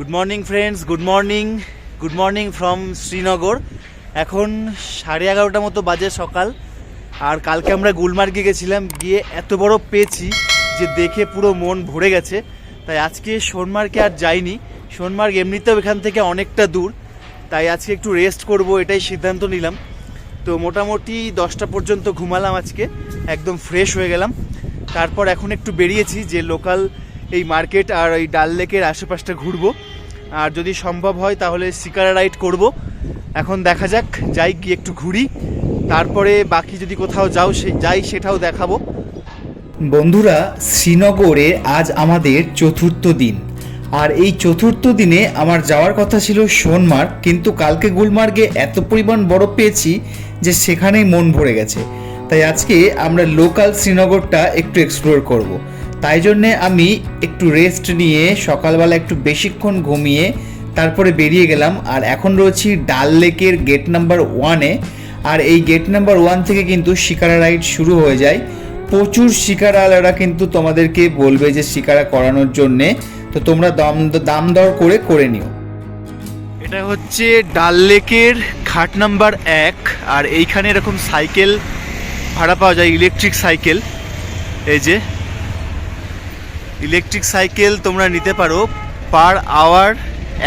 Good morning friends, good morning from Srinagar. এখন 11:30 মতো বাজে সকাল। আর কালকে আমরা গুলমার্গে গেছিলাম, গিয়ে এত বড় পেয়েছি যে দেখে পুরো মন ভরে গেছে। তাই আজকে সোনমার্গে আর যাইনি। সোনমার্গ এমনিতেও এখান থেকে অনেকটা দূর, তাই আজকে একটু রেস্ট করব, এটাই সিদ্ধান্ত নিলাম। তো মোটামুটি 10টা পর্যন্ত ঘুমালাম আজকে, একদম ফ্রেশ হয়ে গেলাম। তারপর এখন একটু বেরিয়েছি যে লোকাল এই মার্কেট আর এই ডাল লেকের আশেপাশটা ঘুরবো, আর যদি সম্ভব হয় তাহলে শিকারা রাইড করব। এখন দেখা যাক, যাই গিয়ে একটু ঘুরি, তারপরে বাকি যদি কোথাও যাই সেটাও দেখাবো। বন্ধুরা, শ্রীনগরে আজ আমাদের চতুর্থ দিন। আর এই চতুর্থ দিনে আমার যাওয়ার কথা ছিল সোনমার্গ, কিন্তু কালকে গুলমার্গে এত পরিমাণ বরফ পেয়েছি যে সেখানেই মন ভরে গেছে। তাই আজকে আমরা লোকাল শ্রীনগরটা একটু এক্সপ্লোর করব। তাই জন্যে আমি একটু রেস্ট নিয়ে সকালবেলা একটু বেশিক্ষণ ঘুমিয়ে তারপরে বেরিয়ে গেলাম। আর এখন রয়েছি ডাল লেকের গেট নাম্বার 1-এ। আর এই গেট নাম্বার 1 থেকে কিন্তু শিকারা রাইড শুরু হয়ে যায়। প্রচুর শিকারাওয়ালারা কিন্তু তোমাদেরকে বলবে যে শিকারা করানোর জন্যে, তো তোমরা দাম দর করে নিও। এটা হচ্ছে ডাল লেকের ঘাট নাম্বার 1। আর এইখানে এরকম সাইকেল ভাড়া পাওয়া যায়, ইলেকট্রিক সাইকেল। এই যে ইলেকট্রিক সাইকেল তোমরা নিতে পারো, পার আওয়ার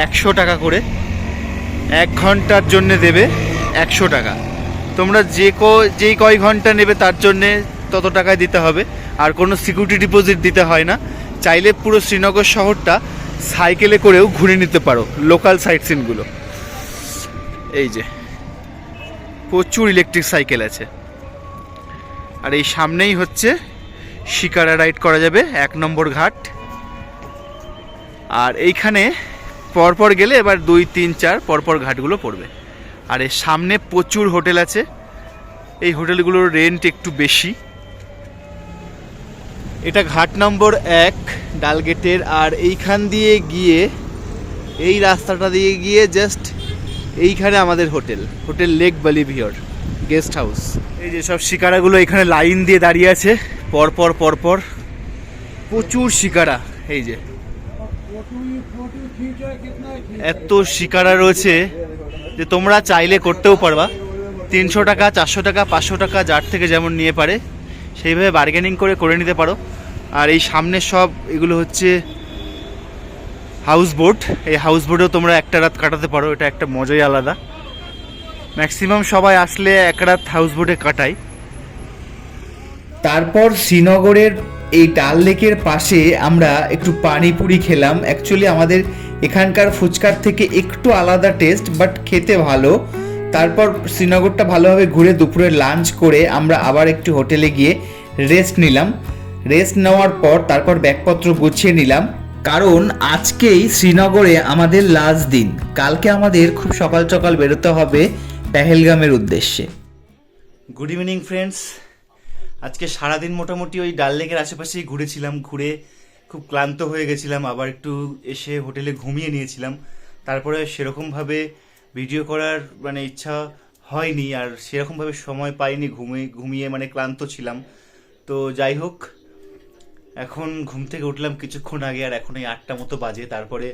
100 টাকা করে। 1 ঘন্টার জন্য দেবে 100 টাকা। তোমরা যেই কয় ঘন্টা নেবে তার জন্যে তত টাকায় দিতে হবে, আর কোনো সিকিউরিটি ডিপোজিট দিতে হয় না। চাইলে পুরো শ্রীনগর শহরটা সাইকেলে করেও ঘুরে নিতে পারো, লোকাল সাইট সিনগুলো। এই যে প্রচুর ইলেকট্রিক সাইকেল আছে। আর এই সামনেই হচ্ছে শিকারা রাইড করা যাবে 1 নম্বর ঘাট। আর এইখানে পরপর গেলে এবার 2, 3, 4 পরপর ঘাটগুলো পড়বে। আর এর সামনে প্রচুর হোটেল আছে, এই হোটেলগুলোর রেন্ট একটু বেশি। এটা ঘাট নম্বর 1 ডালগেটের। আর এইখান দিয়ে গিয়ে, এই রাস্তাটা দিয়ে গিয়ে জাস্ট এইখানে আমাদের হোটেল লেক বালিভিয়র গেস্ট হাউস। এই যে সব শিকারাগুলো এখানে লাইন দিয়ে দাঁড়িয়ে আছে, পরপর প্রচুর শিকারা। এই যে এত শিকারা রয়েছে যে তোমরা চাইলে করতেও পারবা। 300 টাকা, 400 টাকা, 500 টাকা, যার থেকে যেমন নিয়ে পারে সেইভাবে বার্গেনিং করে নিতে পারো। আর এই সামনে সব এগুলো হচ্ছে হাউস বোট। এই হাউস বোটেও তোমরা একটা রাত কাটাতে পারো, এটা একটা মজাই আলাদা। ম্যাক্সিমাম সবাই আসলে এক রাত হাউস বোটে কাটায়। তারপর শ্রীনগরের এই ডাল লেকের পাশে আমরা একটু পানিপুরি খেলাম। অ্যাকচুয়ালি আমাদের এখানকার ফুচকার থেকে একটু আলাদা টেস্ট, বাট খেতে ভালো। তারপর শ্রীনগরটা ভালোভাবে ঘুরে দুপুরে লাঞ্চ করে আমরা আবার একটু হোটেলে গিয়ে রেস্ট নিলাম। রেস্ট নেওয়ার পর তারপর ব্যাগপত্র গুছিয়ে নিলাম, কারণ আজকেই শ্রীনগরে আমাদের লাস্ট দিন। কালকে আমাদের খুব সকাল সকাল বেরোতে হবে পেহেলগামের উদ্দেশ্যে। Good evening friends. আজকে সারাদিন মোটামুটি ওই ডাল লেকের আশেপাশেই ঘুরেছিলাম। ঘুরে খুব ক্লান্ত হয়ে গেছিলাম, আবার একটু এসে হোটেলে ঘুমিয়ে নিয়েছিলাম। তারপরে সেরকমভাবে ভিডিও করার ইচ্ছা হয়নি, আর সেরকমভাবে সময় পাইনি, ঘুমিয়ে ক্লান্ত ছিলাম। তো যাই হোক, এখন ঘুম থেকে উঠলাম কিছুক্ষণ আগে, আর এখন এই 8টা মতো বাজে। তারপরে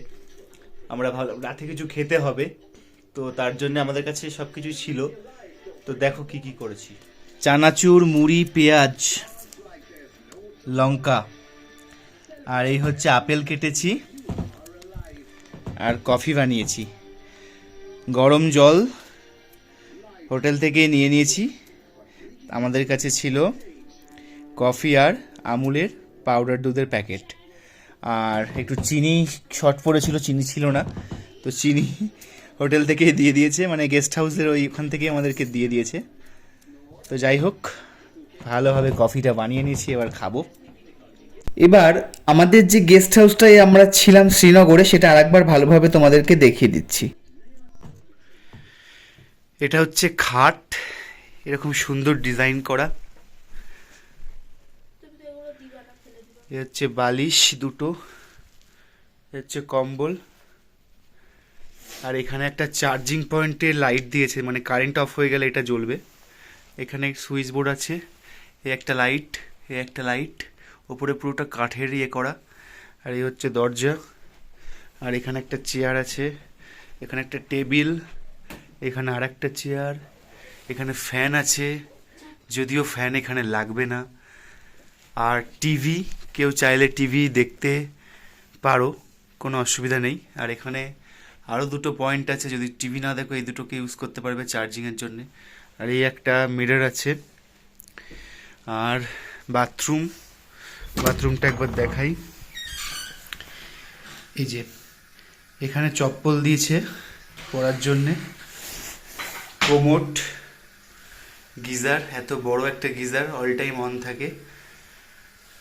আমরা রাতে কিছু খেতে হবে, তো তার জন্য আমাদের কাছে সব কিছুই ছিল। তো দেখো কি করেছি: চানাচুর, মুড়ি, পেঁয়াজ, লঙ্কা, আর এই হচ্ছে আপেল কেটেছি, আর কফি বানিয়েছি। গরম জল হোটেল থেকে নিয়ে নিয়েছি। আমাদের কাছে ছিল কফি আর আমুলের পাউডার দুধের প্যাকেট, আর একটু চিনি শর্ট পড়েছিল, চিনি ছিল না, তো চিনি হোটেল থেকে দিয়ে দিয়েছে, গেস্ট হাউসের ওইখান থেকে আমাদেরকে দিয়ে দিয়েছে। তো যাই হোক, ভালোভাবে কফিটা বানিয়ে নিয়েছি, এবার খাবো। এবার আমাদের যে গেস্ট হাউসটায় আমরা ছিলাম শ্রীনগরে, সেটা আরেকবার ভালোভাবে তোমাদেরকে দেখিয়ে দিচ্ছি। এটা হচ্ছে খাট, এরকম সুন্দর ডিজাইন করা। এ হচ্ছে বালিশ দুটো, এ হচ্ছে কম্বল, আর এখানে একটা চার্জিং পয়েন্টে লাইট দিয়েছে, কারেন্ট অফ হয়ে গেলে এটা জ্বলবে। এখানে সুইচ বোর্ড আছে, এই একটা লাইট, ওপরে পুরোটা কাঠের করা। আর এই হচ্ছে দরজা, আর এখানে একটা চেয়ার আছে, এখানে একটা টেবিল, এখানে আর একটা চেয়ার, এখানে ফ্যান আছে, যদিও ফ্যান এখানে লাগবে না। আর টিভি, কেউ চাইলে টিভি দেখতে পারো, কোনো অসুবিধা নেই। আর এখানে আরও দুটো পয়েন্ট আছে, যদি টিভি না দেখো এই দুটোকে ইউজ করতে পারবে চার্জিংয়ের জন্যে। আর এই একটা মিরর আছে। আর বাথরুমটা একবার দেখাই। এই যে এখানে চপ্পল দিয়েছে পরার জন্যে, কোমোট, গিজার, এত বড় একটা গিজার অল টাইম অন থাকে।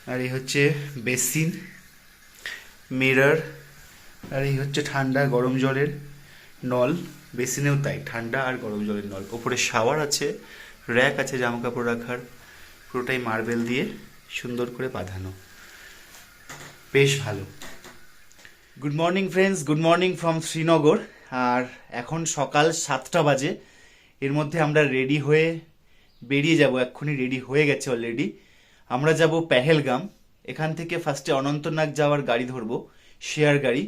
আর এই হচ্ছে বেসিন, মিরর, আর এই হচ্ছে ঠান্ডা গরম জলের নল, বেসিনেও তাই, ঠান্ডা আর গরম জলের নল। ওপরে শাওয়ার আছে, র্যাক আছে জামা কাপড় রাখার, পুরোটাই মার্বেল দিয়ে সুন্দর করে বাঁধানো, বেশ ভালো। Good morning friends, good morning from Srinagar. আর এখন সকাল 7টা বাজে। এর মধ্যে আমরা রেডি হয়ে বেরিয়ে যাব, এক্ষুনি রেডি হয়ে গেছে অলরেডি। আমরা যাব পেহেলগাম। এখান থেকে ফার্স্টে অনন্তনাগ যাওয়ার গাড়ি ধরবো, শেয়ার গাড়ি।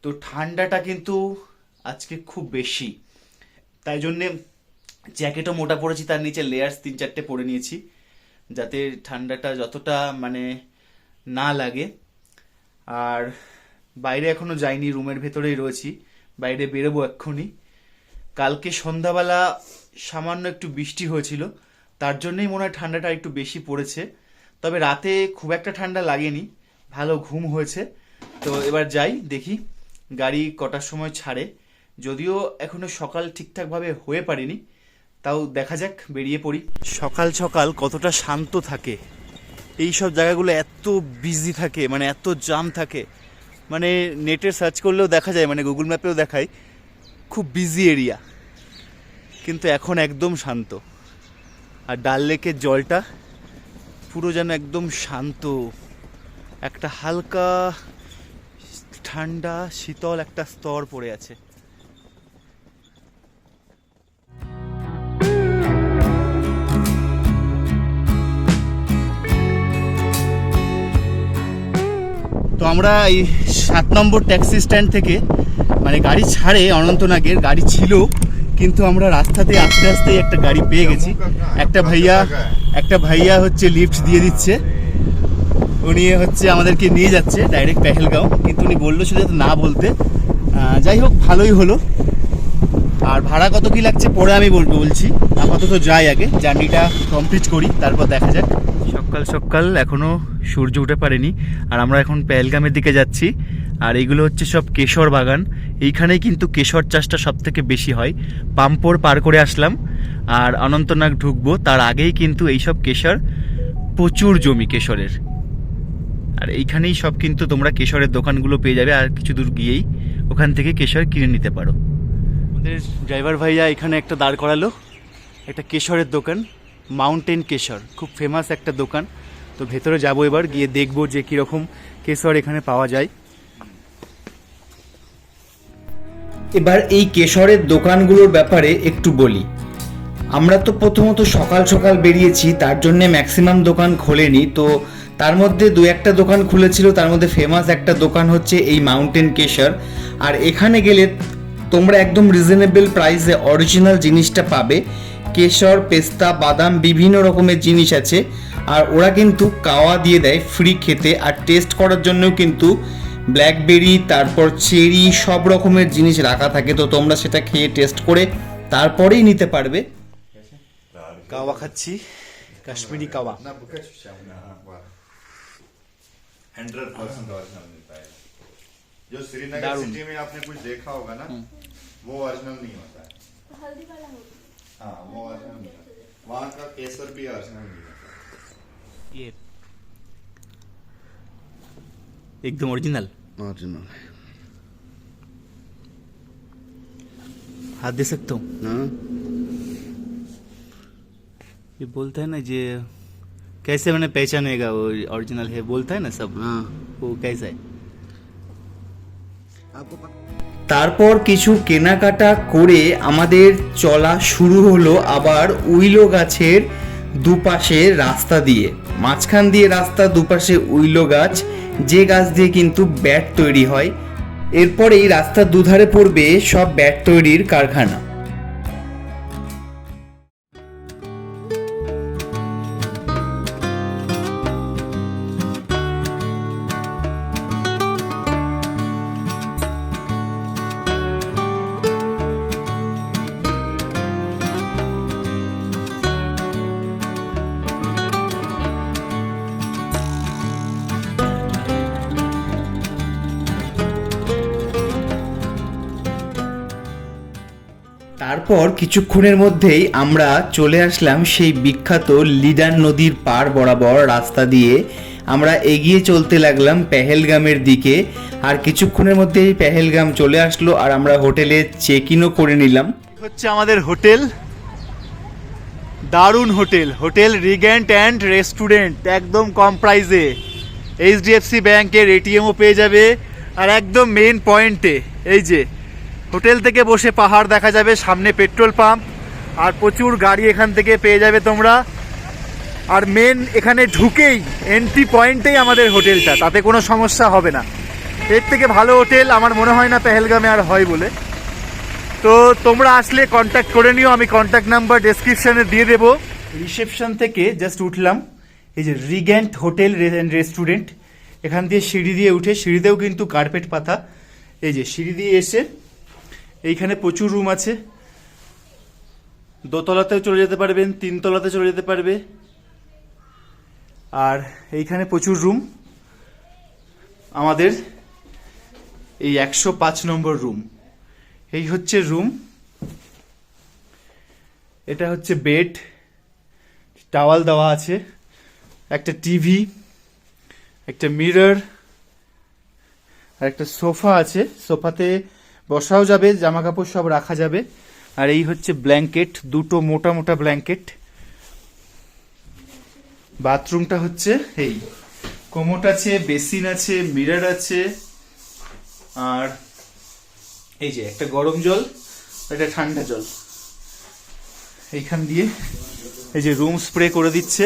তো ঠান্ডাটা কিন্তু আজকে খুব বেশি, তাই জন্যে জ্যাকেটও মোটা পরেছি, তার নিচে লেয়ার্স 3-4টে পরে নিয়েছি, যাতে ঠান্ডাটা যতটা মানে না লাগে। আর বাইরে এখনো যাইনি, রুমের ভেতরেই রয়েছি, বাইরে বেরোবো এক্ষুনি। কালকে সন্ধ্যাবেলা সামান্য একটু বৃষ্টি হয়েছিল, তার জন্যই মনে হয় ঠান্ডাটা একটু বেশি পড়েছে। তবে রাতে খুব একটা ঠান্ডা লাগেনি, ভালো ঘুম হয়েছে। তো এবার যাই, দেখি গাড়ি কটার সময় ছাড়ে। যদিও এখনো সকাল ঠিকঠাকভাবে হয়ে পারিনি, তাও দেখা যাক, বেরিয়ে পড়ি। সকাল সকাল কতটা শান্ত থাকে এই সব জায়গাগুলো, এত বিজি থাকে, মানে এত জাম থাকে, মানে নেটে সার্চ করলেও দেখা যায়, মানে গুগল ম্যাপেও দেখায় খুব বিজি এরিয়া, কিন্তু এখন একদম শান্ত। আর ডাল লেকের জলটা পুরো যেন একদম শান্ত, একটা হালকা ঠান্ডা শীতল একটা স্তর পড়ে আছে। তো আমরা এই 7 নম্বর ট্যাক্সি স্ট্যান্ড থেকে মানে গাড়ি ছাড়ে, অনন্তনাগের গাড়ি ছিল, কিন্তু আমরা রাস্তাতে আস্তে আস্তে একটা গাড়ি পেয়ে গেছি। একটা ভাইয়া হচ্ছে লিফট দিয়ে দিচ্ছে, উনি হচ্ছে আমাদেরকে নিয়ে যাচ্ছে ডাইরেক্ট পেহেলগাঁও, কিন্তু উনি বললো শুধু না বলতে। যাই হোক, ভালোই হলো। আর ভাড়া কত কি লাগছে পরে আমি বলছি, আপাতত যাই, আগে জার্নিটা কমপ্লিট করি, তারপর দেখা যাক। সকাল সকাল এখনো সূর্য উঠে পারেনি, আর আমরা এখন পেহেলগামের দিকে যাচ্ছি। আর এইগুলো হচ্ছে সব কেশর বাগান, এইখানেই কিন্তু কেশর চাষটা সব থেকে বেশি হয়। পাম্পোর পার করে আসলাম, আর অনন্তনাগ ঢুকবো, তার আগেই কিন্তু এইসব কেশর, প্রচুর জমি কেশরের। আর এইখানেই সব কিন্তু তোমরা কেশরের দোকানগুলো পেয়ে যাবে, আর কিছু দূর গিয়েই ওখান থেকে কেশর কিনে নিতে পারো। আমাদের ড্রাইভার ভাইয়া এখানে একটা দাঁড় করালো, একটা কেশরের দোকান, মাউন্টেন কেশর, খুব ফেমাস একটা দোকান। তো ভেতরে যাবো, এবার গিয়ে দেখবো যে কীরকম কেশর এখানে পাওয়া যায়। এবার এই কেশরের দোকানগুলোর ব্যাপারে একটু বলি। আমরা তো প্রথমত সকাল সকাল বেরিয়েছি, তার জন্য ম্যাক্সিমাম দোকান খোলেনি। তো তার মধ্যে 2-1টা দোকান খুলেছিল, তার মধ্যে ফেমাস একটা দোকান হচ্ছে এই মাউন্টেন কেশর। আর এখানে গেলে তোমরা একদম রিজনেবল প্রাইসে অরিজিনাল জিনিসটা পাবে। কেশর, পেস্তা, বাদাম, বিভিন্ন রকমের জিনিস আছে। আর ওরা কিন্তু কাওয়া দিয়ে দেয় ফ্রি খেতে, আর টেস্ট করার জন্যও কিন্তু ব্ল্যাকবেরি, তারপর চেরি, সব রকমের জিনিস রাখা থাকে। তো তোমরা সেটা খেয়ে টেস্ট করে তারপরেই নিতে পারবে। কাওয়া খাচ্ছি, কাশ্মীরি কাওয়া। 100% ओरिजिनल मिलता है। जो श्रीनगर सिटी में आपने कुछ देखा होगा ना, वो ओरिजिनल नहीं होता है। हल्दी वाला होता है। हाँ, वो ओरिजिनल नहीं होता। वहाँ का केसर भी ओरिजिनल नहीं होता। ये एकदम ओरिजिनल ओरिजिनल हाथ दे सकता हूँ। हाँ, ये बोलता है ना जे कैसे मैंने पहचानेगा वो ओरिजिनल है, बोलता है ना सब। हाँ। वो कैसा है? आपको তারপর কিছু কেনাকাটা করে আমাদের চলা শুরু হলো আবার উইলো গাছের দুপাশে রাস্তা দিয়ে। মাঝখান দিয়ে রাস্তা, দুপাশে উইলো গাছ, যে গাছ দিয়ে কিন্তু ব্যাট তৈরি হয়। এরপরেই রাস্তার দুধারে পড়বে সব ব্যাট তৈরির কারখানা। তারপর কিছুক্ষণের মধ্যেই আমরা চলে আসলাম সেই বিখ্যাত লিডার নদীর পার বরাবর রাস্তা দিয়ে। আমরা এগিয়ে চলতে লাগলাম পেহেলগামের দিকে, আর কিছুক্ষণের মধ্যেই পেহেলগাম চলে আসলো আর আমরা হোটেলে চেক ইনও করে নিলাম। হচ্ছে আমাদের হোটেল, দারুণ হোটেল, হোটেল রিগ্যান্ট অ্যান্ড রেস্টুরেন্ট, একদম কম প্রাইসে। এইচডিএফসি ব্যাংকের এটিএমও পেয়ে যাবে, আর একদম মেন পয়েন্টে এই যে হোটেল থেকে বসে পাহাড় দেখা যাবে, সামনে পেট্রোল পাম্প, আর প্রচুর গাড়ি এখান থেকে পেয়ে যাবে তোমরা। আর মেন এখানে ঢুকেই এন্ট্রি পয়েন্টেই আমাদের হোটেলটা, তাতে কোনো সমস্যা হবে না। এর থেকে ভালো হোটেল আমার মনে হয় না পেহেলগামে আর হয় বলে। তো তোমরা আসলে কন্ট্যাক্ট করে নিও, আমি কন্ট্যাক্ট নাম্বার ডেসক্রিপশানে দিয়ে দেবো। রিসেপশন থেকে জাস্ট উঠলাম, এই যে রিগ্যান্ট হোটেল অ্যান্ড রেস্টুরেন্ট, এখান দিয়ে সিঁড়ি দিয়ে উঠে, সিঁড়িতেও কিন্তু কার্পেট পাতা। এই যে সিঁড়ি দিয়ে এসে এইখানে প্রচুর রুম আছে, দোতলাতেও চলে যেতে পারবেন, তিনতলাতে চলে যেতে পারবে, আর এইখানে প্রচুর রুম। আমাদের এই 105 নম্বর রুম, এই হচ্ছে রুম। এটা হচ্ছে বেড, টাওয়াল দেওয়া আছে, একটা টিভি, একটা মিরর, আর একটা সোফা আছে, সোফাতে বসাও যাবে, জামা কাপড় সব রাখা যাবে। আর এই হচ্ছে ব্ল্যাঙ্কেট, দুটো মোটা মোটা ব্ল্যাঙ্কেট। বাথরুমটা হচ্ছে এই, কোমোট আছে, বেসিন আছে, মিরর আছে, আর এই যে একটা গরম জল, একটা ঠান্ডা জল। এইখান দিয়ে এই যে রুম স্প্রে করে দিচ্ছে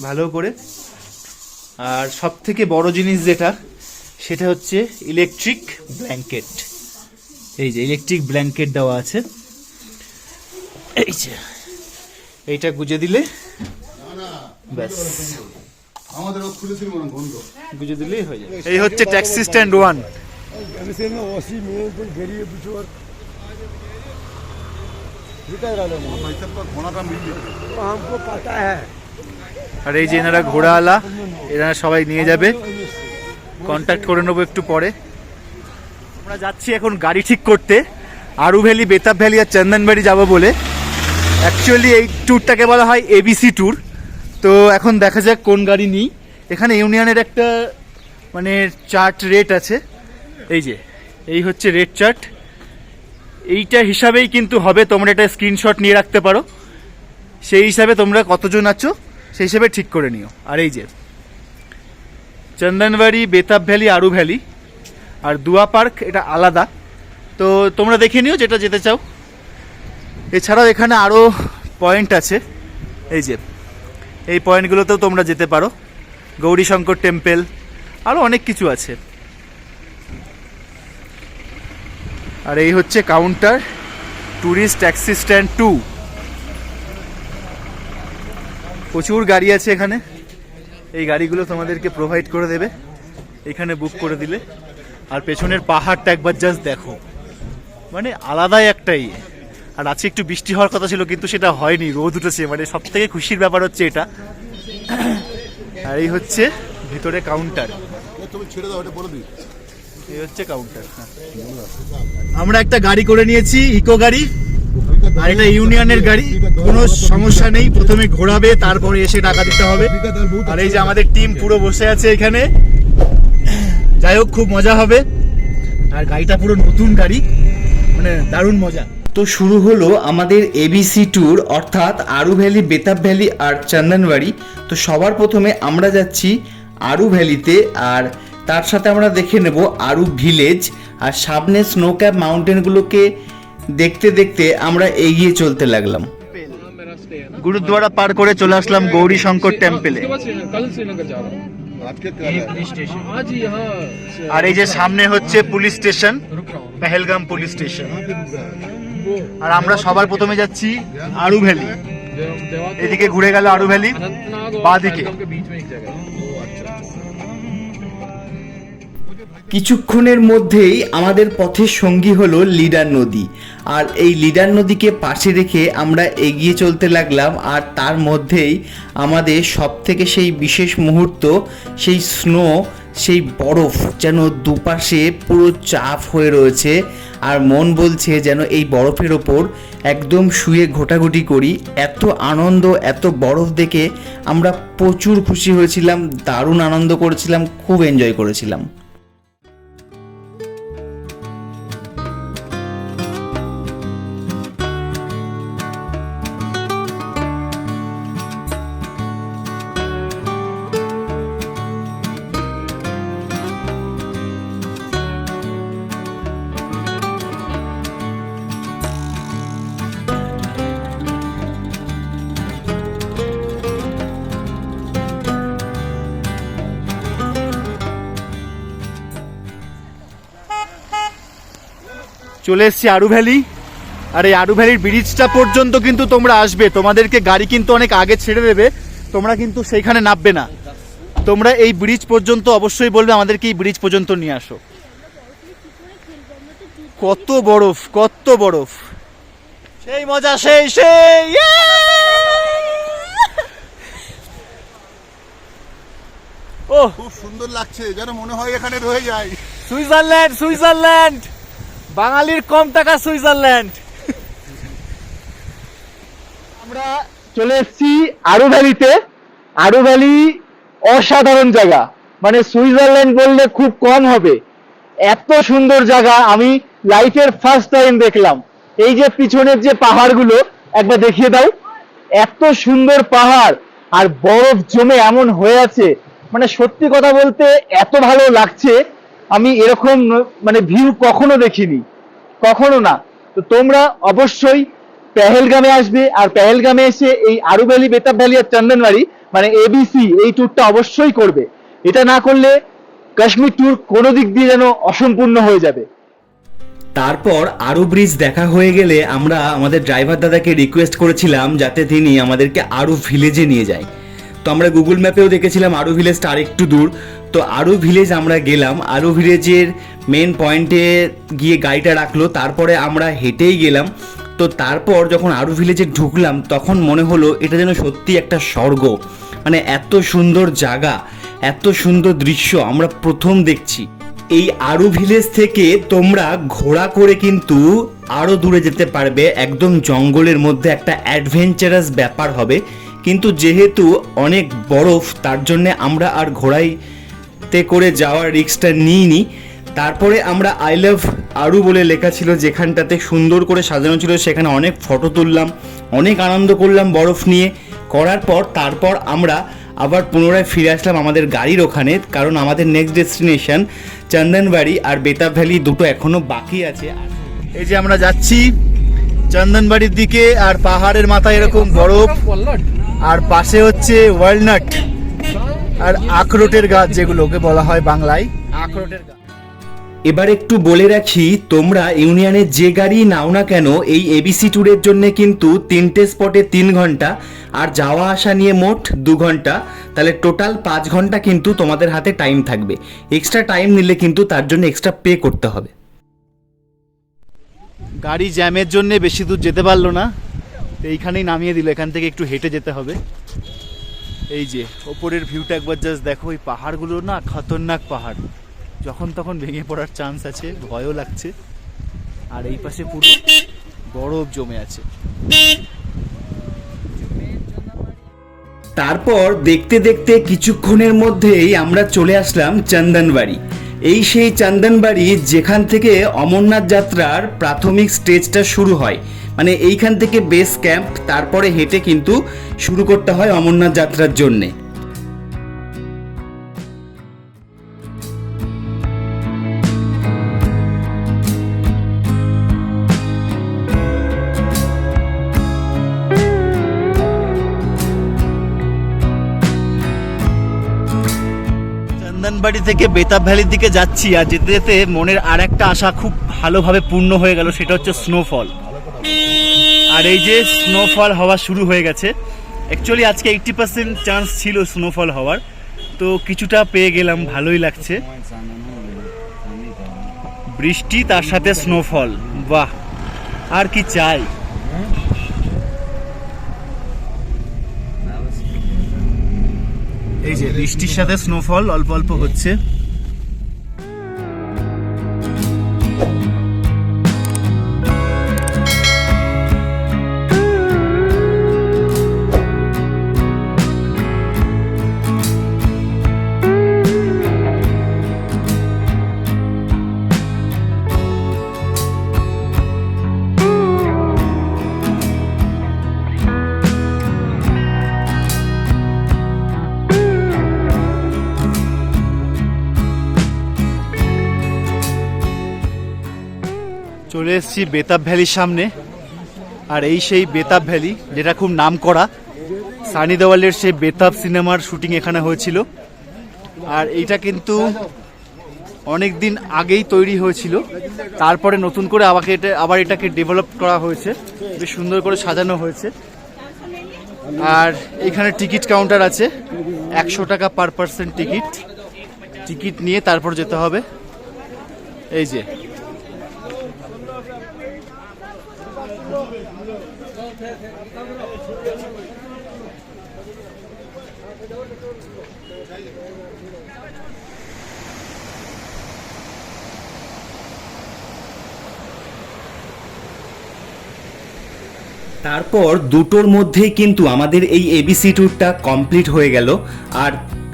ভালো করে। আর সব থেকে বড় জিনিস যেটা, সেটা হচ্ছে ইলেকট্রিক ব্ল্যাঙ্কেট। এই যে ইলেকট্রিক ব্ল্যাঙ্কেট দেওয়া আছে, এই যে এইটা গুজে দিলে ব্যাস, গুজে দিলেই হয়ে যাবে। এই হচ্ছে ট্যাক্সি স্ট্যান্ড 1। আর এই যে এনারা ঘোড়াওয়ালা, এনারা সবাই নিয়ে যাবে, কন্ট্যাক্ট করে নেবো একটু পরে। আমরা যাচ্ছি এখন গাড়ি ঠিক করতে, আরু ভ্যালি, বেতাব ভ্যালি আর চন্দনবাড়ি যাবো বলে। অ্যাকচুয়ালি এই ট্যুরটাকে বলা হয় এবিসি ট্যুর। তো এখন দেখা যাক কোন গাড়ি নিই। এখানে ইউনিয়নের একটা মানে চার্ট রেট আছে, এই যে এই হচ্ছে রেট চার্ট, এইটা হিসাবেই কিন্তু হবে। তোমরা এটা স্ক্রিনশট নিয়ে রাখতে পারো, সেই হিসাবে তোমরা কতজন আছো সেই হিসাবে ঠিক করে নিও। আর এই যে চন্দনবাড়ি, বেতাব ভ্যালি, আরু ভ্যালি আর দুয়া পার্ক, এটা আলাদা। তো তোমরা দেখে নিও যেটা যেতে চাও। এছাড়াও এখানে আরও পয়েন্ট আছে, এই যে এই পয়েন্টগুলোতেও তোমরা যেতে পারো, গৌরীশঙ্কর টেম্পল, আরও অনেক কিছু আছে। আর এই হচ্ছে কাউন্টার, ট্যুরিস্ট ট্যাক্সি স্ট্যান্ড 2। প্রচুর গাড়ি আছে এখানে, এই গাড়িগুলো তোমাদেরকে প্রোভাইড করে দেবে এখানে বুক করে দিলে। আর পেছনের পাহাড়টা একবার জাস্ট দেখো, মানে আলাদাই একটাই। আর আজকে একটু বৃষ্টি হওয়ার কথা ছিল, কিন্তু সেটা হয়নি, রোদ উঠেছে, মানে সব থেকে খুশির ব্যাপার হচ্ছে এটা। আর এই হচ্ছে ভিতরে কাউন্টার, এই হচ্ছে কাউন্টার। আমরা একটা গাড়ি করে নিয়েছি, ইকো গাড়ি, আর এটা ইউনিয়নের গাড়ি, কোনো সমস্যা নেই। প্রথমে ঘোরাবে, তারপরে এসে টাকা দিতে হবে। আর এই যে আমাদের টিম পুরো বসে আছে এখানে, যাই হোক খুব মজা হবে। আর গাড়িটা পুরো নতুন গাড়ি, মানে দারুণ মজা। তো শুরু হলো আমাদের এবিসি ট্যুর, অর্থাৎ আরু ভ্যালি, বেতাব ভ্যালি আর চন্দনবাড়ি। তো সবার প্রথমে আমরা যাচ্ছি আরু ভ্যালিতে, আর তার সাথে আমরা দেখে নেব আরু ভিলেজ। আর সামনে স্নো ক্যাপ মাউন্টেনগুলোকে দেখতে দেখতে আমরা এগিয়ে চলতে লাগলাম। গুরুদ্বারা পার করে চলে আসলাম গৌরীশঙ্কর টেম্পলে। हाँ जी हाँ আর এই যে সামনে হচ্ছে police station, Pahalgam police station. আর আমরা সবার প্রথমে যাচ্ছি আরু ভ্যালি। এদিকে ঘুরে গেল আরু ভ্যালি, বাঁদিকে। কিছুক্ষণের মধ্যেই আমাদের পথের সঙ্গী হলো লিডার নদী। আর এই লিডার নদীকে পাশে রেখে আমরা এগিয়ে চলতে লাগলাম। আর তার মধ্যেই আমাদের সব থেকে সেই বিশেষ মুহূর্ত, সেই স্নো, সেই বরফ যেন দুপাশে পুরো চাপ হয়ে রয়েছে। আর মন বলছে যেন এই বরফের ওপর একদম শুয়ে ঘোটাঘুটি করি। এত আনন্দ, এত বরফ দেখে আমরা প্রচুর খুশি হয়েছিলাম, দারুণ আনন্দ করেছিলাম, খুব এনজয় করেছিলাম। চলে এসেছি আরু ভ্যালি। আর এই আরু ভ্যালির ব্রিজটা পর্যন্ত কিন্তু তোমরা আসবে, তোমাদেরকে গাড়ি কিন্তু অনেক আগে ছেড়ে দেবে, তোমরা কিন্তু সেইখানে নামবে না। তোমরা এই ব্রিজ পর্যন্ত অবশ্যই বলবে আমাদেরকে এই ব্রিজ পর্যন্ত নিয়ে আসো। কত বরফ, কত বরফ, সেই মজা, সেই সেই ও খুব সুন্দর লাগছে, যেন মনে হয় এখানে রয়ে যায়। সুইজারল্যান্ড, সুইজারল্যান্ড, বাঙালির কম টাকা সুইজারল্যান্ড। আমরা চলে এসেছি আরু ভ্যালিতে। আরু ভ্যালি অসাধারণ জায়গা, মানে সুইজারল্যান্ড বললে খুব কম হবে। এত সুন্দর জায়গা আমি লাইফের ফার্স্ট টাইম দেখলাম। এই যে পিছনের যে পাহাড়গুলো একবার দেখিয়ে দাও, এত সুন্দর পাহাড় আর বরফ জমে এমন হয়ে আছে, মানে সত্যি কথা বলতে এত ভালো লাগছে। আমি এরকম মানে ভিউ কখনো দেখিনি, কখনো না। তো তোমরা অবশ্যই পেহেলগামে আসবে, আর পেহেলগামে এসে এই আরু ভ্যালি, বেতাব ভ্যালি আর চন্দনবাড়ি মানে এবিসি এই ট্যুরটা অবশ্যই করবে। এটা না করলে কাশ্মীর ট্যুর কোনো দিক দিয়ে যেন অসম্পূর্ণ হয়ে যাবে। তারপর আরু ব্রিজ দেখা হয়ে গেলে আমরা আমাদের ড্রাইভার দাদাকে রিকোয়েস্ট করেছিলাম যাতে তিনি আমাদেরকে আরু ভিলেজে নিয়ে যায়। তো আমরা গুগল ম্যাপেও দেখেছিলাম আরু ভিলেজটা আরেকটু দূর। তো আরু ভিলেজ আমরা গেলাম। আরু ভিলেজের মেন পয়েন্টে গিয়ে গাড়িটা রাখলো, তারপরে আমরা হেঁটেই গেলাম। তো তারপর যখন আরু ভিলেজে ঢুকলাম তখন মনে হলো এটা যেন সত্যি একটা স্বর্গ, মানে এত সুন্দর জায়গা, এত সুন্দর দৃশ্য আমরা প্রথম দেখছি। এই আরু ভিলেজ থেকে তোমরা ঘোড়া করে কিন্তু আরও দূরে যেতে পারবে, একদম জঙ্গলের মধ্যে একটা অ্যাডভেঞ্চারাস ব্যাপার হবে। কিন্তু যেহেতু অনেক বরফ, তার জন্যে আমরা আর ঘোড়াইতে করে যাওয়ার রিস্কটা নিইনি। তারপরে আমরা আই লাভ আরু বলে লেখা ছিল যেখানটাতে, সুন্দর করে সাজানো ছিল, সেখানে অনেক ফটো তুললাম, অনেক আনন্দ করলাম বরফ নিয়ে। করার পর তারপর আমরা আবার পুনরায় ফিরে আসলাম আমাদের গাড়ির ওখানে, কারণ আমাদের নেক্সট ডেস্টিনেশন চন্দনবাড়ি আর বেতাব ভ্যালি দুটো এখনো বাকি আছে। এই যে আমরা যাচ্ছি চন্দনবাড়ির দিকে, আর পাহাড়ের মাথায় এরকম বরফ, আর পাশে হচ্ছে ওয়ালনাট আর আখরোটের গাছ, যেগুলোকে বলা হয় বাংলায় আখরোটের গাছ। এবার একটু বলে রাখি, তোমরা ইউনিয়নের যে গাড়ি নাও না কেন এই এবিসি ট্যুরের জন্য কিন্তু 3টে স্পটে 3 ঘন্টা, আর যাওয়া আসা নিয়ে মোট 2 ঘন্টা, তাহলে টোটাল 5 ঘন্টা কিন্তু তোমাদের হাতে টাইম থাকবে। এক্সট্রা টাইম নিলে কিন্তু তার জন্য এক্সট্রা পে করতে হবে। গাড়ি জ্যামের জন্য বেশি দূর যেতে পারলো না, এইখানেই নামিয়ে দিল। এখান থেকে একটু হেঁটে যেতে হবে। এই যে ওপরের ভিউটা একবার জাস্ট দেখো, ওই পাহাড়গুলো না খতরনাক পাহাড়, যখন তখন ভেঙে পড়ার চান্স আছে, ভয়ও লাগছে। আর এই পাশে পুরো বরফ জমে আছে। তারপর দেখতে দেখতে কিছুক্ষণের মধ্যেই আমরা চলে আসলাম চন্দনবাড়ি। এই সেই চন্দনবাড়ি যেখান থেকে অমরনাথ যাত্রার প্রাথমিক স্টেজটা শুরু হয়, মানে এইখান থেকে বেস ক্যাম্প, তারপরে হেঁটে কিন্তু শুরু করতে হয় অমরনাথ যাত্রার জন্যে। বাগানবাড়ি থেকে বেতাব ভ্যালির দিকে যাচ্ছি, আর যেতে যেতে মনের আর একটা আশা খুব ভালোভাবে পূর্ণ হয়ে গেল, সেটা হচ্ছে স্নোফল। আর এই যে স্নোফল হওয়া শুরু হয়ে গেছে। অ্যাকচুয়ালি আজকে 80% চান্স ছিল স্নোফল হওয়ার, তো কিছুটা পেয়ে গেলাম, ভালোই লাগছে। বৃষ্টি তার সাথে স্নোফল, বাহ, আর কি চাই। এই যে বৃষ্টির সাথে স্নোফল অল্প অল্প হচ্ছে। চলে এসেছি বেতাব ভ্যালির সামনে, আর এই সেই বেতাব ভ্যালি যেটা খুব নাম করা। সানি দেওয়ালের সেই বেতাব সিনেমার শুটিং এখানে হয়েছিল, আর এইটা কিন্তু অনেক দিন আগেই তৈরি হয়েছিল, তারপরে নতুন করে আবার এটাকে ডেভেলপ করা হয়েছে, বেশ সুন্দর করে সাজানো হয়েছে। আর এখানে টিকিট কাউন্টার আছে, 100 টাকা পার পার্সন টিকিট নিয়ে তারপর যেতে হবে। এই যে তারপর দুটোর মধ্যেই কিন্তু আমাদের এই এবিসি ট্যুরটা কমপ্লিট হয়ে গেল, আর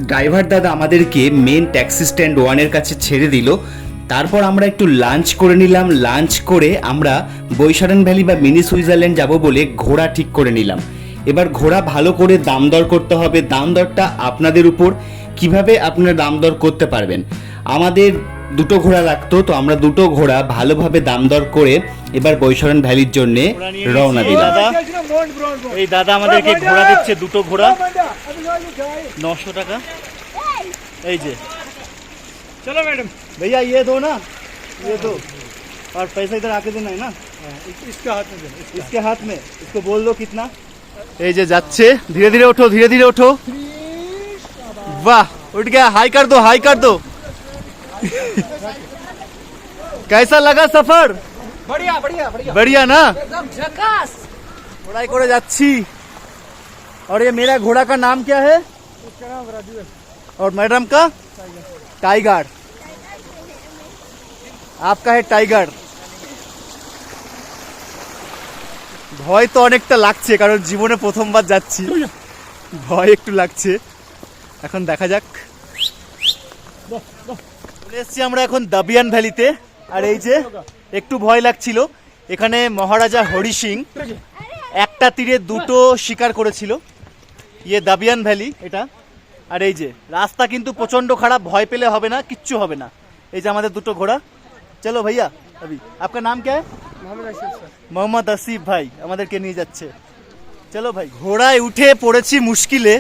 ড্রাইভার দাদা আমাদেরকে মেন ট্যাক্সি স্ট্যান্ড 1-এর কাছে ছেড়ে দিল। তারপর আমরা একটু লাঞ্চ করে নিলাম। লাঞ্চ করে আমরা বৈশারেন ভ্যালি বা মিনি সুইজারল্যান্ড যাব বলে ঘোড়া ঠিক করে নিলাম। এবার ঘোড়া ভালো করে দাম দর করতে হবে। দাম দরটা আপনাদের উপর, কিভাবে আপনারা দাম দর করতে পারবেন। আমাদের দুটো ঘোড়া লাগতো, তো আমরা দুটো ঘোড়া ভালোভাবে দাম দর করে এবার বৈশারেন ভ্যালির জন্য রওনা দিলাম। এই দাদা আমাদেরকে ঘোড়া দিচ্ছে, দুটো ঘোড়া 900 টাকা। এই যে चलो मैडम भैया ये दो ना, ये दो, और पैसा इधर आके देना है ना, इसके हाथ में देना, इसके हाथ में। इसको बोल दो कितना। এই যে যাচ্ছে, ধীরে ধীরে ওঠো, ধীরে ধীরে ওঠো। वाह, उठ गया। हाई कर दो, हाई कर दो। कैसा लगा सफर? बढ़िया बढ़िया बढ़िया बढ़िया ना, एकदम झकास। घोड़ाई করে যাচ্ছি। और ये मेरा घोड़ा का नाम क्या है? इसका नाम राजू है। और मैडम का? टाइगर। आपका है टाइगर। ভয় তো অনেকটা লাগছে, কারণ জীবনে প্রথমবার যাচ্ছি, ভয় একটু লাগছে। এখন দেখা যাক। চলে এসছি আমরা এখন দাবিয়ান ভ্যালিতে, আর এই যে একটু ভয় লাগছিল। এখানে মহারাজা হরি সিং একটা তীরে দুটো শিকার করেছিল। ইয়ে দাবিয়ান ভ্যালি এটা। আর এই যে রাস্তা কিন্তু প্রচন্ড খারাপ, ভয় পেলে হবে না, কিচ্ছু হবে না। এই যে আমাদের দুটো ঘোড়া। চলো ভাইয়া, अभी आपका नाम क्या है? মোহাম্মদ আসিফ ভাই আমাদেরকে নিয়ে যাচ্ছে। চলো ভাই। ঘোড়ায় উঠে পড়েছি মুশকিলে,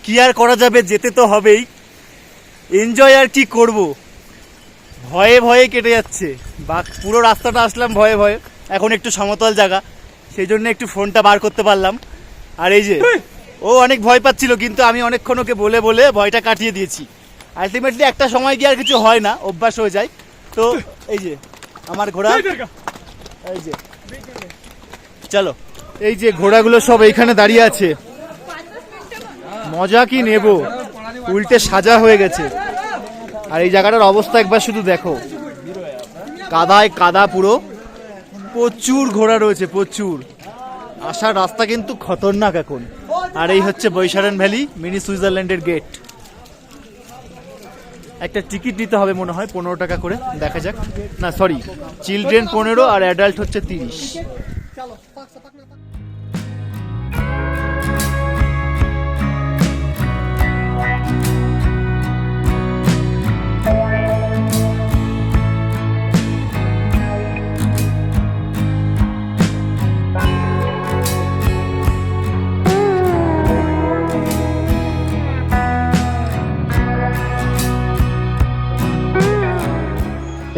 কি আর করা যাবে, যেতে তো হবেই। এনজয় আর কি করব, ভয়ে ভয়ে কেটে যাচ্ছে। বা পুরো রাস্তাটা আসলাম ভয়ে ভয়ে, এখন একটু সমতল জায়গা, সেই জন্য একটু ফোনটা বার করতে পারলাম। আর এই যে ও অনেক ভয় পাচ্ছিল, কিন্তু আমি অনেকক্ষণ ওকে বলে বলে ভয়টা কাটিয়ে দিয়েছি। আলটিমেটলি একটা সময় গিয়ে আর কিছু হয় না, অভ্যাস হয়ে যায়। তো এই যে আমার ঘোড়া, এই যে চলো। এই যে ঘোড়াগুলো সব এইখানে দাঁড়িয়ে আছে, মজা কি নেব, উল্টে সাজা হয়ে গেছে। আর এই জায়গাটার অবস্থা একবার শুধু দেখো, কাদায় কাদা পুরো, প্রচুর ঘোড়া রয়েছে, প্রচুর। আসার রাস্তা কিন্তু খতরনাক এখন। আর এই হচ্ছে বৈশারেন ভ্যালি মিনি সুইজারল্যান্ডের গেট। একটা টিকিট নিতে হবে মনে হয় 15 টাকা করে, দেখা যাক। না সরি, চিলড্রেন 15 আর অ্যাডাল্ট হচ্ছে 30।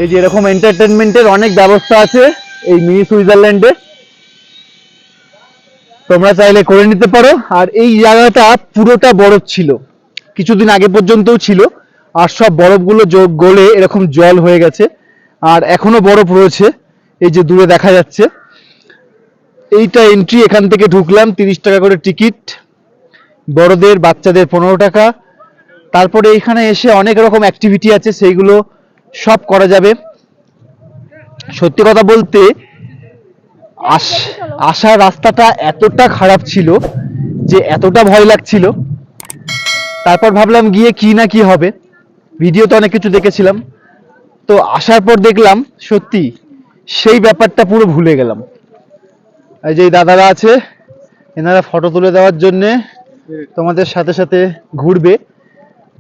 এই যে এরকম এন্টারটেনমেন্টের অনেক ব্যবস্থা আছে এই মিনি সুইজারল্যান্ডে, তোমরা চাইলে করে নিতে পারো। আর এই জায়গাটা পুরোটা বরফ ছিল, কিছুদিন আগে পর্যন্তও ছিল, আর সব বরফগুলো গলে এরকম জল হয়ে গেছে, আর এখনো বরফ রয়েছে। এই যে দূরে দেখা যাচ্ছে, এইটা এন্ট্রি, এখান থেকে ঢুকলাম 30 টাকা করে টিকিট, বড়দের বাচ্চাদের 15 টাকা। তারপরে এখানে এসে অনেক রকম অ্যাক্টিভিটি আছে, সেইগুলো সব করা যাবে। সত্যি কথা বলতে আসার রাস্তাটা এতটা খারাপ ছিল যে এতটা ভয় লাগছিল, তারপর ভাবলাম গিয়ে কি না কি হবে, ভিডিওতে অনেক কিছু দেখেছিলাম, তো আসার পর দেখলাম সত্যি সেই ব্যাপারটা পুরো ভুলে গেলাম। এই যে দাদারা আছে, এনারা ফটো তুলে দেওয়ার জন্যে তোমাদের সাথে সাথে ঘুরবে,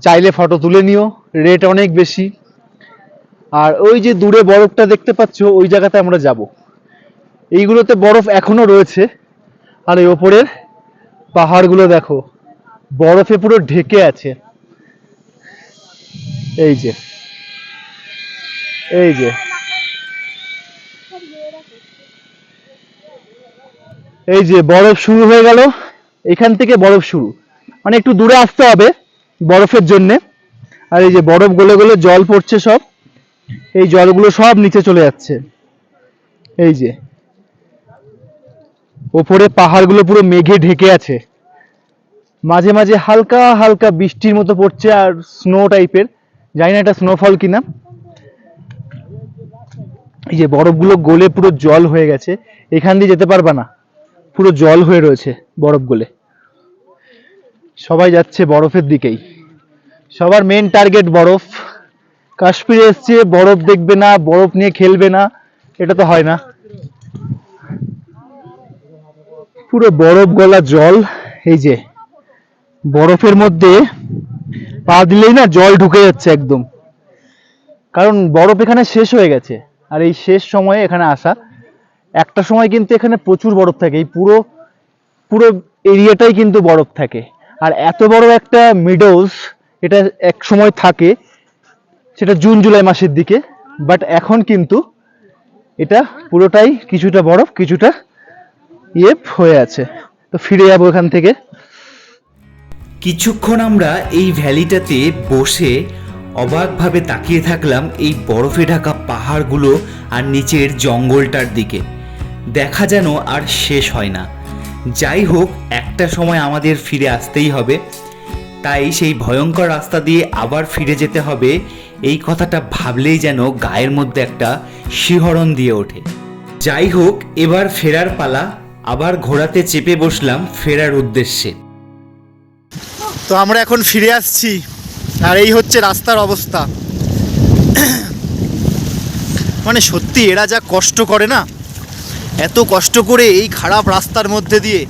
চাইলে ফটো তুলে নিও, রেট অনেক বেশি। আর ওই যে দূরে বরফটা দেখতে পাচ্ছ, ওই জায়গাতে আমরা যাব। এইগুলোতে বরফ এখনো রয়েছে, আর এই ওপরের পাহাড়গুলো দেখো বরফে পুরো ঢেকে আছে। এই যে এই যে এই যে বরফ শুরু হয়ে গেল, এখান থেকে বরফ শুরু, মানে একটু দূরে আসতে হবে বরফের জন্যে। আর এই যে বরফ গলে গলে জল পড়ছে সব, এই জলগুলো সব নিচে চলে যাচ্ছে। এই যে ওপরে পাহাড়গুলো পুরো মেঘে ঢেকে আছে, মাঝে মাঝে হালকা হালকা বৃষ্টির মতো পড়ছে, আর স্নো টাইপের, জানি না এটা স্নোফল কিনা। এই যে বরফগুলো গলে পুরো জল হয়ে গেছে, এখান দিয়ে যেতে পারবা না, পুরো জল হয়ে রয়েছে বরফ গলে। সবাই যাচ্ছে বরফের দিকেই, সবার মেন টার্গেট বরফ। কাশ্মীরে এসছে বরফ দেখবে না, বরফ নিয়ে খেলবে না, এটা তো হয় না। পুরো বরফ গলা জল, এই যে বরফের মধ্যে পা দিলেই না জল ঢুকে যাচ্ছে একদম, কারণ বরফ এখানে শেষ হয়ে গেছে। আর এই শেষ সময়ে এখানে আসা, একটা সময় কিন্তু এখানে প্রচুর বরফ থাকে, এই পুরো পুরো এরিয়াটাই কিন্তু বরফ থাকে। আর এত বড় একটা মিডোজ, এটা এক সময় থাকে, সেটা জুন জুলাই মাসের দিকে, বাট এখন কিন্তু এটা পুরোটাই কিছুটা বরফ কিছুটা হয়ে আছে। তো ফিরে যাবো এখান থেকে। কিছুক্ষণ আমরা এই ভ্যালিটাতে বসে অবাকভাবে তাকিয়ে থাকলাম এই বরফে ঢাকা পাহাড়গুলো আর নিচের জঙ্গলটার দিকে, দেখা যেন আর শেষ হয় না। যাই হোক, একটা সময় আমাদের ফিরে আসতেই হবে, তাই সেই ভয়ঙ্কর রাস্তা দিয়ে আবার ফিরে যেতে হবে, এই কথাটা ভাবলেই যেন গায়ের মধ্যে একটা শিহরণ দিয়ে ওঠে। যাই হোক, এবার ফেরার পালা, আবার ঘোড়াতে চেপে বসলাম ফেরার উদ্দেশ্যে। তো আমরা এখন ফিরে আসছি, আর এই হচ্ছে রাস্তার অবস্থা। মানে সত্যি এরা যা কষ্ট করে না, এত কষ্ট করে এই খারাপ রাস্তার মধ্যে দিয়ে,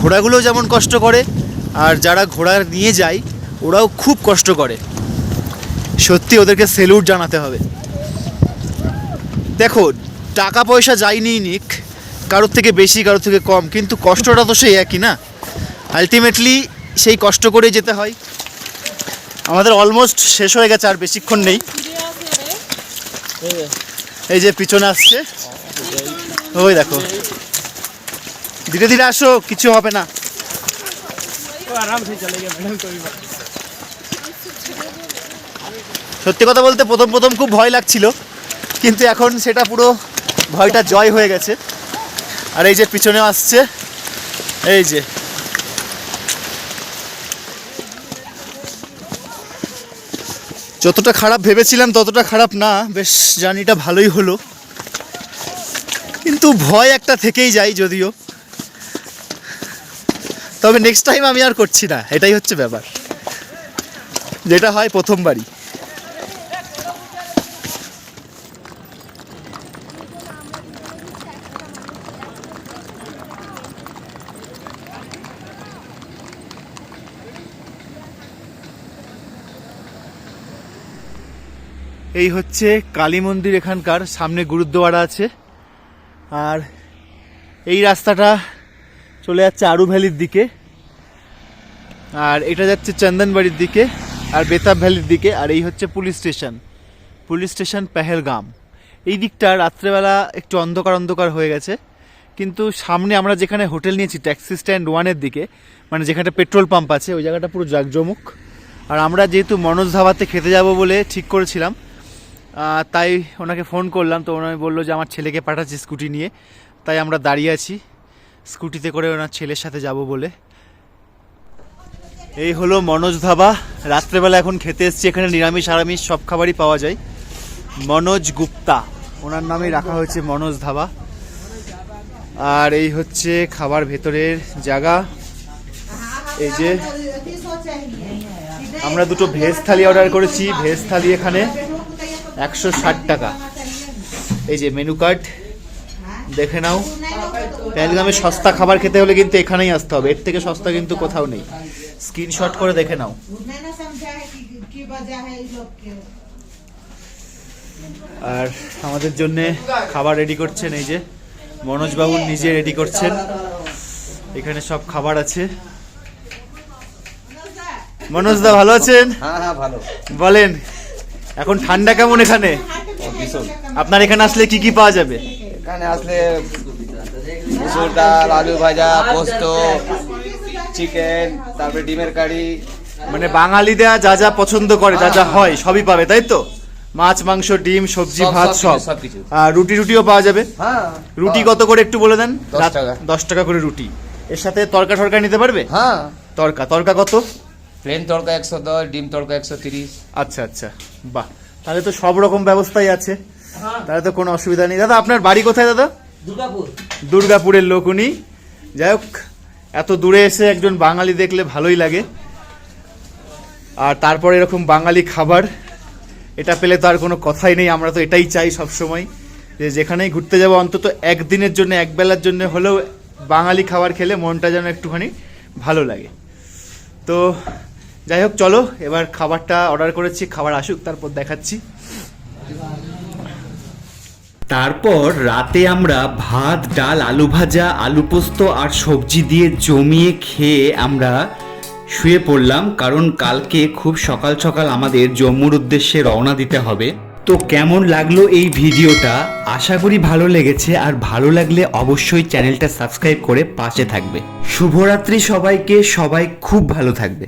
ঘোড়াগুলো যেমন কষ্ট করে, আর যারা ঘোড়া নিয়ে যায় ওরাও খুব কষ্ট করে। সত্যি ওদেরকে স্যালুট জানাতে হবে। দেখো, টাকা পয়সা যাই নিক, কারোর থেকে বেশি কারোর থেকে কম, কিন্তু কষ্টটা তো সেই একই না, আলটিমেটলি সেই কষ্ট করেই যেতে হয়। আমাদের অলমোস্ট শেষ হয়ে গেছে, আর বেশিক্ষণ নেই। এই যে পিছনে আসছে, ওই দেখো, ধীরে ধীরে আসো, কিছু হবে না। সত্যি কথা বলতে প্রথম প্রথম খুব ভয় লাগছিল, কিন্তু এখন সেটা পুরো ভয়টা জয় হয়ে গেছে। আর এই যে পিছনে আসছে, এই যে যতটা খারাপ ভেবেছিলাম ততটা খারাপ না, বেশ জার্নিটা ভালোই হলো, কিন্তু ভয় একটা থেকেই যায় যদিও। তবে নেক্সট টাইম আমি আর করছি না, এটাই হচ্ছে ব্যাপার, যেটা হয় প্রথমবারই। এই হচ্ছে কালী মন্দির, এখানকার সামনে গুরুদ্বারা আছে। আর এই রাস্তাটা চলে যাচ্ছে আরু ভ্যালির দিকে, আর এটা যাচ্ছে চন্দনবাড়ির দিকে আর বেতাব ভ্যালির দিকে। আর এই হচ্ছে police station. Police station Pahalgam. এই দিকটা রাত্রেবেলা একটু অন্ধকার অন্ধকার হয়ে গেছে, কিন্তু সামনে আমরা যেখানে হোটেল নিয়েছি ট্যাক্সি স্ট্যান্ড 1-এর দিকে, মানে যেখানে পেট্রোল পাম্প আছে, ওই জায়গাটা পুরো জাঁকজমক। আর আমরা যেহেতু মনোজ ধাবাতে খেতে যাব বলে ঠিক করেছিলাম, তাই ওনাকে ফোন করলাম, তো ওনাকে বললো যে আমার ছেলেকে পাঠাচ্ছি স্কুটি নিয়ে, তাই আমরা দাঁড়িয়ে আছি স্কুটিতে করে ওনার ছেলের সাথে যাব বলে। এই হলো মনোজ ধাবা। রাত্রেবেলা এখন খেতে এসেছি, এখানে নিরামিষ আরামিষ সব খাবারই পাওয়া যায়। মনোজ গুপ্তা ওনার নামেই রাখা হয়েছে মনোজ ধাবা। আর এই হচ্ছে খাবার ভেতরের জায়গা। এই যে আমরা দুটো ভেজ থালি অর্ডার করেছি, ভেজ থালি এখানে 160 টাকা। এই যে মেনু কার্ড দেখে নাও। পেহেলগামে সস্তা খাবার খেতে হলে কিন্তু এখানেই আসতে হবে, এর থেকে সস্তা কিন্তু কোথাও নেই। স্ক্রিনশট করে দেখে নাও। আর আমাদের জন্য খাবার রেডি করছেন এই যে মনোজ বাবু নিজে রেডি করছেন। এখানে সব খাবার আছে। মনোজ দা ভালো আছেন? হ্যাঁ ভালো। বলেন এখন ঠান্ডা কেমন এখানে? আপনার এখানে আসলে কি কি পাওয়া যাবে? এখানে আসলে মুসুর ডাল, আলু ভাজা, পোস্ত, চিকেন, তারপরে ডিমের কারি, মানে বাঙালিরা যা যা পছন্দ করে, যা যা হয় সবই পাবে, তাই তো? মাছ, মাংস, ডিম, সবজি, ভাত সব। সবকিছু। আর রুটিও পাওয়া যাবে। হ্যাঁ। রুটি কত করে একটু বলে দেন? 10 টাকা। 10 টাকা করে রুটি। এর সাথে তরকা নিতে পারবে? হ্যাঁ। তরকা কত? প্লেন তড়কা 110, ডিম তড়কা 130। আচ্ছা আচ্ছা, বাহ, তাহলে তো সব রকম ব্যবস্থাই আছে, তাহলে তো কোনো অসুবিধা নেই। দাদা আপনার বাড়ি কোথায় দাদা? দুর্গাপুরের লোক উনি। যাই হোক, এত দূরে এসে একজন বাঙালি দেখলে ভালোই লাগে। আর তারপরে এরকম বাঙালি খাবার, এটা পেলে তো আর কোনো কথাই নেই। আমরা তো এটাই চাই সব সময়, যে যেখানেই ঘুরতে যাব অন্তত একদিনের জন্য, একবেলার জন্য হলেও বাঙালি খাবার খেলে মনটা যেন একটুখানি ভালো লাগে। তো যাই হোক, চলো এবার খাবারটা অর্ডার করেছি, খাবার আসুক তারপর দেখাচ্ছি। তারপর রাতে আমরা ভাত, ডাল, আলু ভাজা, আলু পোস্ত আর সবজি দিয়ে জমিয়ে খেয়ে আমরা শুয়ে পড়লাম, কারণ কালকে খুব সকাল সকাল আমাদের জম্মুর উদ্দেশ্যে রওনা দিতে হবে। তো কেমন লাগলো এই ভিডিওটা? আশা করি ভালো লেগেছে, আর ভালো লাগলে অবশ্যই চ্যানেলটা সাবস্ক্রাইব করে পাশে থাকবে। শুভরাত্রি সবাইকে, সবাই খুব ভালো থাকবে।